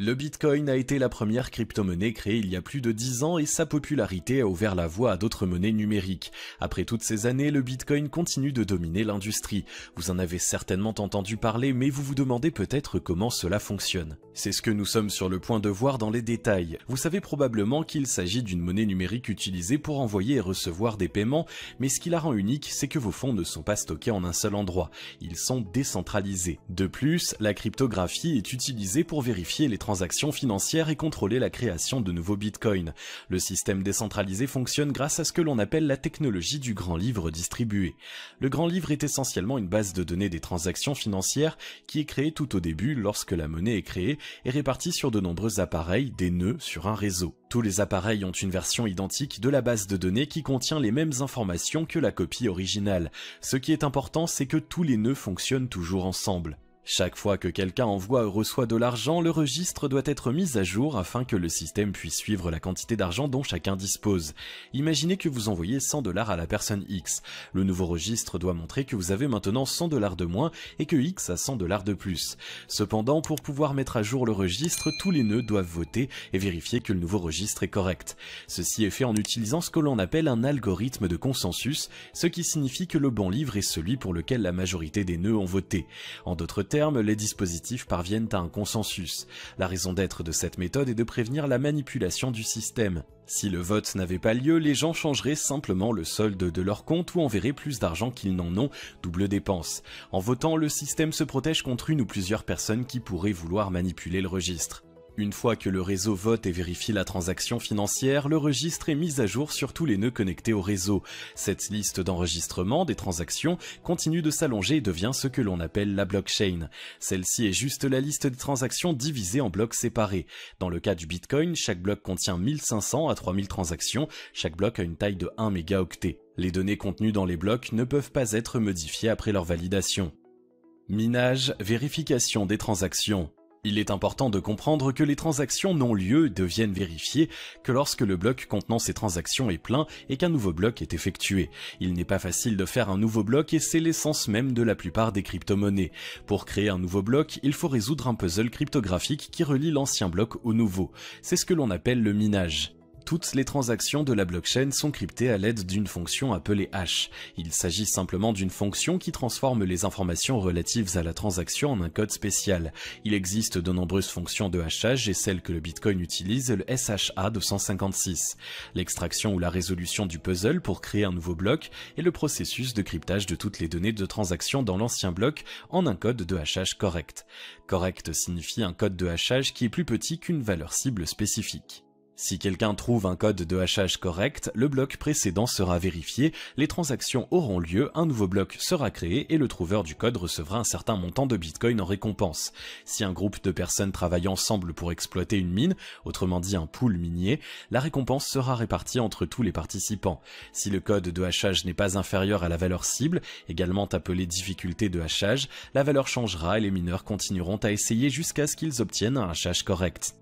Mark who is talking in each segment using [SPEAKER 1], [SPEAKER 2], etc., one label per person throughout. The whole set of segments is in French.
[SPEAKER 1] Le Bitcoin a été la première crypto-monnaie créée il y a plus de 10 ans et sa popularité a ouvert la voie à d'autres monnaies numériques. Après toutes ces années, le Bitcoin continue de dominer l'industrie. Vous en avez certainement entendu parler, mais vous vous demandez peut-être comment cela fonctionne. C'est ce que nous sommes sur le point de voir dans les détails. Vous savez probablement qu'il s'agit d'une monnaie numérique utilisée pour envoyer et recevoir des paiements, mais ce qui la rend unique, c'est que vos fonds ne sont pas stockés en un seul endroit. Ils sont décentralisés. De plus, la cryptographie est utilisée pour vérifier les transactions financières et contrôler la création de nouveaux bitcoins. Le système décentralisé fonctionne grâce à ce que l'on appelle la technologie du grand livre distribué. Le grand livre est essentiellement une base de données des transactions financières qui est créée tout au début lorsque la monnaie est créée et répartie sur de nombreux appareils, des nœuds sur un réseau. Tous les appareils ont une version identique de la base de données qui contient les mêmes informations que la copie originale. Ce qui est important, c'est que tous les nœuds fonctionnent toujours ensemble. Chaque fois que quelqu'un envoie ou reçoit de l'argent, le registre doit être mis à jour afin que le système puisse suivre la quantité d'argent dont chacun dispose. Imaginez que vous envoyez 100 $ à la personne X. Le nouveau registre doit montrer que vous avez maintenant 100 $ de moins et que X a 100 $ de plus. Cependant, pour pouvoir mettre à jour le registre, tous les nœuds doivent voter et vérifier que le nouveau registre est correct. Ceci est fait en utilisant ce que l'on appelle un algorithme de consensus, ce qui signifie que le bon livre est celui pour lequel la majorité des nœuds ont voté. En d'autres termes, les dispositifs parviennent à un consensus. La raison d'être de cette méthode est de prévenir la manipulation du système. Si le vote n'avait pas lieu, les gens changeraient simplement le solde de leur compte ou enverraient plus d'argent qu'ils n'en ont, double dépense. En votant, le système se protège contre une ou plusieurs personnes qui pourraient vouloir manipuler le registre. Une fois que le réseau vote et vérifie la transaction financière, le registre est mis à jour sur tous les nœuds connectés au réseau. Cette liste d'enregistrement des transactions continue de s'allonger et devient ce que l'on appelle la blockchain. Celle-ci est juste la liste des transactions divisées en blocs séparés. Dans le cas du Bitcoin, chaque bloc contient 1500 à 3000 transactions, chaque bloc a une taille de 1 mégaoctet. Les données contenues dans les blocs ne peuvent pas être modifiées après leur validation. Minage, vérification des transactions. Il est important de comprendre que les transactions non lieu deviennent vérifiées que lorsque le bloc contenant ces transactions est plein et qu'un nouveau bloc est effectué. Il n'est pas facile de faire un nouveau bloc et c'est l'essence même de la plupart des crypto-monnaies. Pour créer un nouveau bloc, il faut résoudre un puzzle cryptographique qui relie l'ancien bloc au nouveau. C'est ce que l'on appelle le minage. Toutes les transactions de la blockchain sont cryptées à l'aide d'une fonction appelée hash. Il s'agit simplement d'une fonction qui transforme les informations relatives à la transaction en un code spécial. Il existe de nombreuses fonctions de hachage et celle que le Bitcoin utilise est le SHA-256. L'extraction ou la résolution du puzzle pour créer un nouveau bloc est le processus de cryptage de toutes les données de transaction dans l'ancien bloc en un code de hachage correct. Correct signifie un code de hachage qui est plus petit qu'une valeur cible spécifique. Si quelqu'un trouve un code de hachage correct, le bloc précédent sera vérifié, les transactions auront lieu, un nouveau bloc sera créé et le trouveur du code recevra un certain montant de Bitcoin en récompense. Si un groupe de personnes travaillent ensemble pour exploiter une mine, autrement dit un pool minier, la récompense sera répartie entre tous les participants. Si le code de hachage n'est pas inférieur à la valeur cible, également appelée difficulté de hachage, la valeur changera et les mineurs continueront à essayer jusqu'à ce qu'ils obtiennent un hachage correct.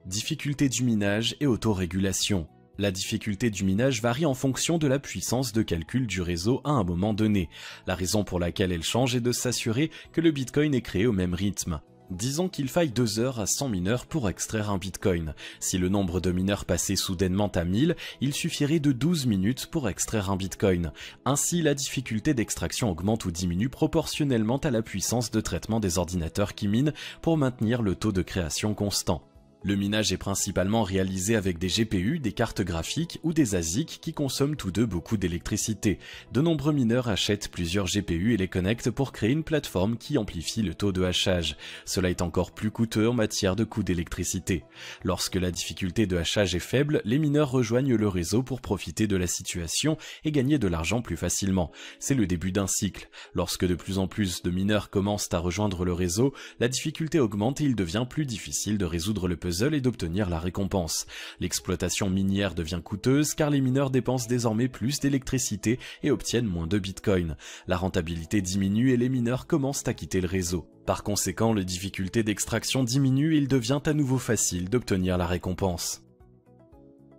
[SPEAKER 1] Difficulté du minage et autorégulation. La difficulté du minage varie en fonction de la puissance de calcul du réseau à un moment donné. La raison pour laquelle elle change est de s'assurer que le Bitcoin est créé au même rythme. Disons qu'il faille 2 heures à 100 mineurs pour extraire un Bitcoin. Si le nombre de mineurs passait soudainement à 1000, il suffirait de 12 minutes pour extraire un Bitcoin. Ainsi, la difficulté d'extraction augmente ou diminue proportionnellement à la puissance de traitement des ordinateurs qui minent pour maintenir le taux de création constant. Le minage est principalement réalisé avec des GPU, des cartes graphiques ou des ASIC qui consomment tous deux beaucoup d'électricité. De nombreux mineurs achètent plusieurs GPU et les connectent pour créer une plateforme qui amplifie le taux de hachage. Cela est encore plus coûteux en matière de coût d'électricité. Lorsque la difficulté de hachage est faible, les mineurs rejoignent le réseau pour profiter de la situation et gagner de l'argent plus facilement. C'est le début d'un cycle. Lorsque de plus en plus de mineurs commencent à rejoindre le réseau, la difficulté augmente et il devient plus difficile de résoudre le puzzle et d'obtenir la récompense. L'exploitation minière devient coûteuse car les mineurs dépensent désormais plus d'électricité et obtiennent moins de Bitcoin. La rentabilité diminue et les mineurs commencent à quitter le réseau. Par conséquent, les difficultés d'extraction diminuent et il devient à nouveau facile d'obtenir la récompense.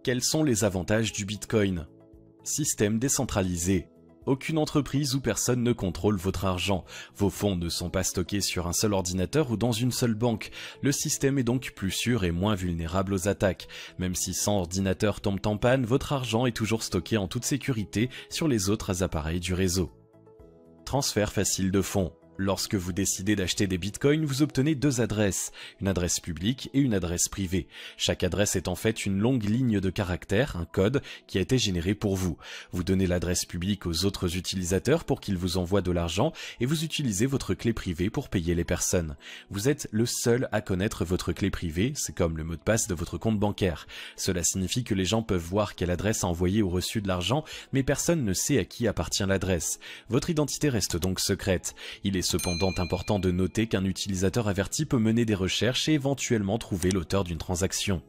[SPEAKER 1] Quels sont les avantages du Bitcoin? Système décentralisé. Aucune entreprise ou personne ne contrôle votre argent. Vos fonds ne sont pas stockés sur un seul ordinateur ou dans une seule banque. Le système est donc plus sûr et moins vulnérable aux attaques. Même si 100 ordinateurs tombent en panne, votre argent est toujours stocké en toute sécurité sur les autres appareils du réseau. Transfert facile de fonds. Lorsque vous décidez d'acheter des bitcoins, vous obtenez deux adresses, une adresse publique et une adresse privée. Chaque adresse est en fait une longue ligne de caractères, un code, qui a été généré pour vous. Vous donnez l'adresse publique aux autres utilisateurs pour qu'ils vous envoient de l'argent et vous utilisez votre clé privée pour payer les personnes. Vous êtes le seul à connaître votre clé privée, c'est comme le mot de passe de votre compte bancaire. Cela signifie que les gens peuvent voir quelle adresse a envoyé ou reçu de l'argent, mais personne ne sait à qui appartient l'adresse. Votre identité reste donc secrète. Il est cependant important de noter qu'un utilisateur averti peut mener des recherches et éventuellement trouver l'auteur d'une transaction.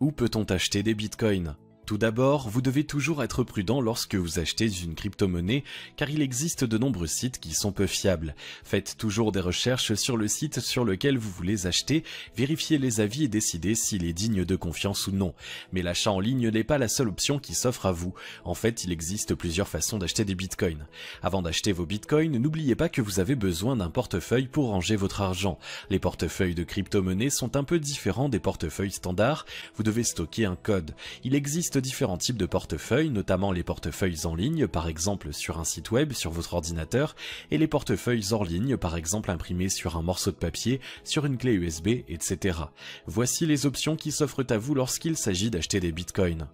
[SPEAKER 1] Où peut-on acheter des bitcoins ? Tout d'abord, vous devez toujours être prudent lorsque vous achetez une crypto-monnaie car il existe de nombreux sites qui sont peu fiables. Faites toujours des recherches sur le site sur lequel vous voulez acheter, vérifiez les avis et décidez s'il est digne de confiance ou non. Mais l'achat en ligne n'est pas la seule option qui s'offre à vous. En fait, il existe plusieurs façons d'acheter des bitcoins. Avant d'acheter vos bitcoins, n'oubliez pas que vous avez besoin d'un portefeuille pour ranger votre argent. Les portefeuilles de crypto-monnaies sont un peu différents des portefeuilles standards. Vous devez stocker un code. Il existe différents types de portefeuilles, notamment les portefeuilles en ligne, par exemple sur un site web, sur votre ordinateur, et les portefeuilles hors ligne, par exemple imprimés sur un morceau de papier, sur une clé USB, etc. Voici les options qui s'offrent à vous lorsqu'il s'agit d'acheter des bitcoins.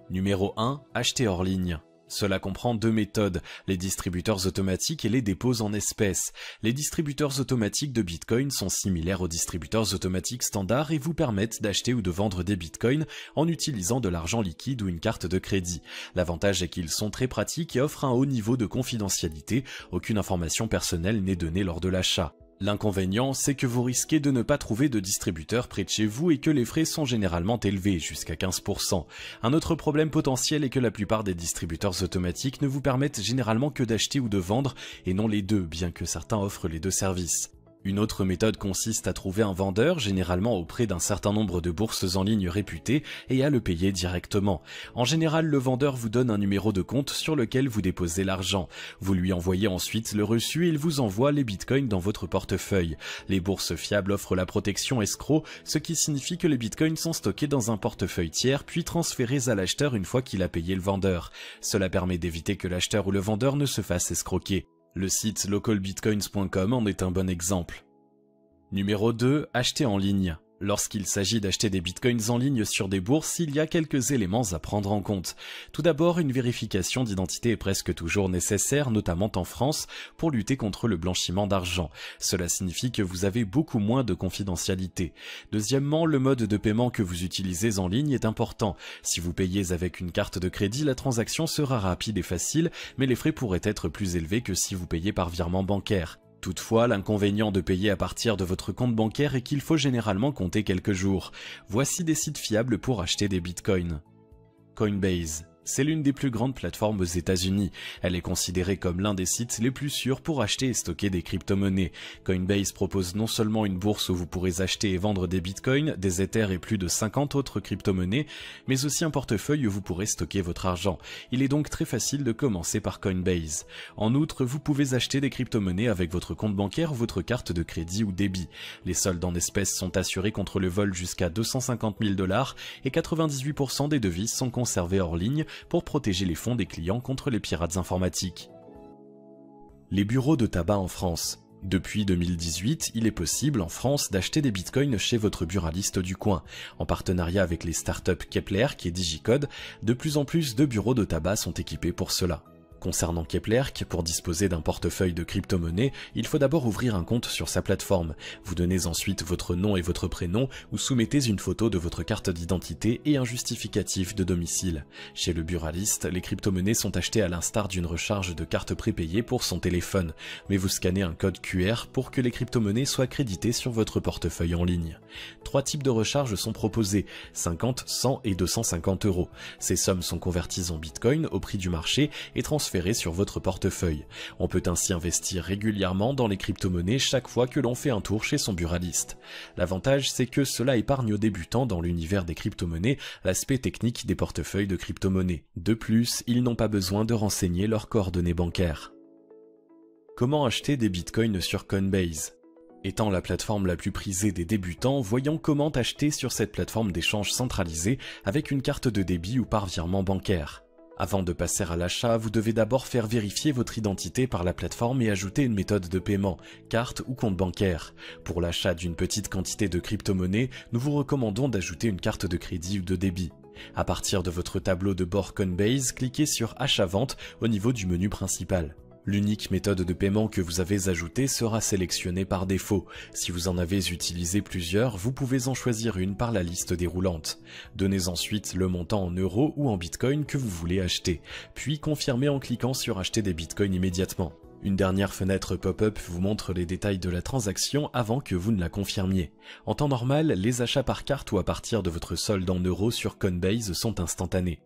[SPEAKER 1] Numéro 1. Acheter hors ligne. Cela comprend deux méthodes, les distributeurs automatiques et les dépôts en espèces. Les distributeurs automatiques de Bitcoin sont similaires aux distributeurs automatiques standards et vous permettent d'acheter ou de vendre des Bitcoins en utilisant de l'argent liquide ou une carte de crédit. L'avantage est qu'ils sont très pratiques et offrent un haut niveau de confidentialité, aucune information personnelle n'est donnée lors de l'achat. L'inconvénient, c'est que vous risquez de ne pas trouver de distributeur près de chez vous et que les frais sont généralement élevés, jusqu'à 15%. Un autre problème potentiel est que la plupart des distributeurs automatiques ne vous permettent généralement que d'acheter ou de vendre, et non les deux, bien que certains offrent les deux services. Une autre méthode consiste à trouver un vendeur, généralement auprès d'un certain nombre de bourses en ligne réputées, et à le payer directement. En général, le vendeur vous donne un numéro de compte sur lequel vous déposez l'argent. Vous lui envoyez ensuite le reçu et il vous envoie les bitcoins dans votre portefeuille. Les bourses fiables offrent la protection escroc, ce qui signifie que les bitcoins sont stockés dans un portefeuille tiers puis transférés à l'acheteur une fois qu'il a payé le vendeur. Cela permet d'éviter que l'acheteur ou le vendeur ne se fasse escroquer. Le site localbitcoins.com en est un bon exemple. Numéro 2. Acheter en ligne. Lorsqu'il s'agit d'acheter des bitcoins en ligne sur des bourses, il y a quelques éléments à prendre en compte. Tout d'abord, une vérification d'identité est presque toujours nécessaire, notamment en France, pour lutter contre le blanchiment d'argent. Cela signifie que vous avez beaucoup moins de confidentialité. Deuxièmement, le mode de paiement que vous utilisez en ligne est important. Si vous payez avec une carte de crédit, la transaction sera rapide et facile, mais les frais pourraient être plus élevés que si vous payez par virement bancaire. Toutefois, l'inconvénient de payer à partir de votre compte bancaire est qu'il faut généralement compter quelques jours. Voici des sites fiables pour acheter des bitcoins. Coinbase. C'est l'une des plus grandes plateformes aux États-Unis. Elle est considérée comme l'un des sites les plus sûrs pour acheter et stocker des crypto-monnaies. Coinbase propose non seulement une bourse où vous pourrez acheter et vendre des bitcoins, des ethers et plus de 50 autres crypto-monnaies, mais aussi un portefeuille où vous pourrez stocker votre argent. Il est donc très facile de commencer par Coinbase. En outre, vous pouvez acheter des crypto-monnaies avec votre compte bancaire ou votre carte de crédit ou débit. Les soldes en espèces sont assurés contre le vol jusqu'à 250 000 $ et 98% des devises sont conservées hors ligne pour protéger les fonds des clients contre les pirates informatiques. Les bureaux de tabac en France. Depuis 2018, il est possible en France d'acheter des bitcoins chez votre buraliste du coin. En partenariat avec les startups Kepler qui est Digicode, de plus en plus de bureaux de tabac sont équipés pour cela. Concernant Kepler, pour disposer d'un portefeuille de crypto-monnaies, il faut d'abord ouvrir un compte sur sa plateforme. Vous donnez ensuite votre nom et votre prénom ou soumettez une photo de votre carte d'identité et un justificatif de domicile. Chez le buraliste, les crypto-monnaies sont achetées à l'instar d'une recharge de carte prépayée pour son téléphone, mais vous scannez un code QR pour que les crypto-monnaies soient créditées sur votre portefeuille en ligne. 3 types de recharges sont proposés, 50, 100 et 250 €. Ces sommes sont converties en bitcoin au prix du marché et transférées transférés sur votre portefeuille. On peut ainsi investir régulièrement dans les crypto-monnaies chaque fois que l'on fait un tour chez son buraliste. L'avantage, c'est que cela épargne aux débutants dans l'univers des crypto-monnaies l'aspect technique des portefeuilles de crypto-monnaies. De plus, ils n'ont pas besoin de renseigner leurs coordonnées bancaires. Comment acheter des bitcoins sur Coinbase? Étant la plateforme la plus prisée des débutants, voyons comment acheter sur cette plateforme d'échange centralisée avec une carte de débit ou par virement bancaire. Avant de passer à l'achat, vous devez d'abord faire vérifier votre identité par la plateforme et ajouter une méthode de paiement, carte ou compte bancaire. Pour l'achat d'une petite quantité de crypto-monnaie, nous vous recommandons d'ajouter une carte de crédit ou de débit. À partir de votre tableau de bord Coinbase, cliquez sur Achat-vente au niveau du menu principal. L'unique méthode de paiement que vous avez ajoutée sera sélectionnée par défaut. Si vous en avez utilisé plusieurs, vous pouvez en choisir une par la liste déroulante. Donnez ensuite le montant en euros ou en bitcoin que vous voulez acheter, puis confirmez en cliquant sur acheter des bitcoins immédiatement. Une dernière fenêtre pop-up vous montre les détails de la transaction avant que vous ne la confirmiez. En temps normal, les achats par carte ou à partir de votre solde en euros sur Coinbase sont instantanés.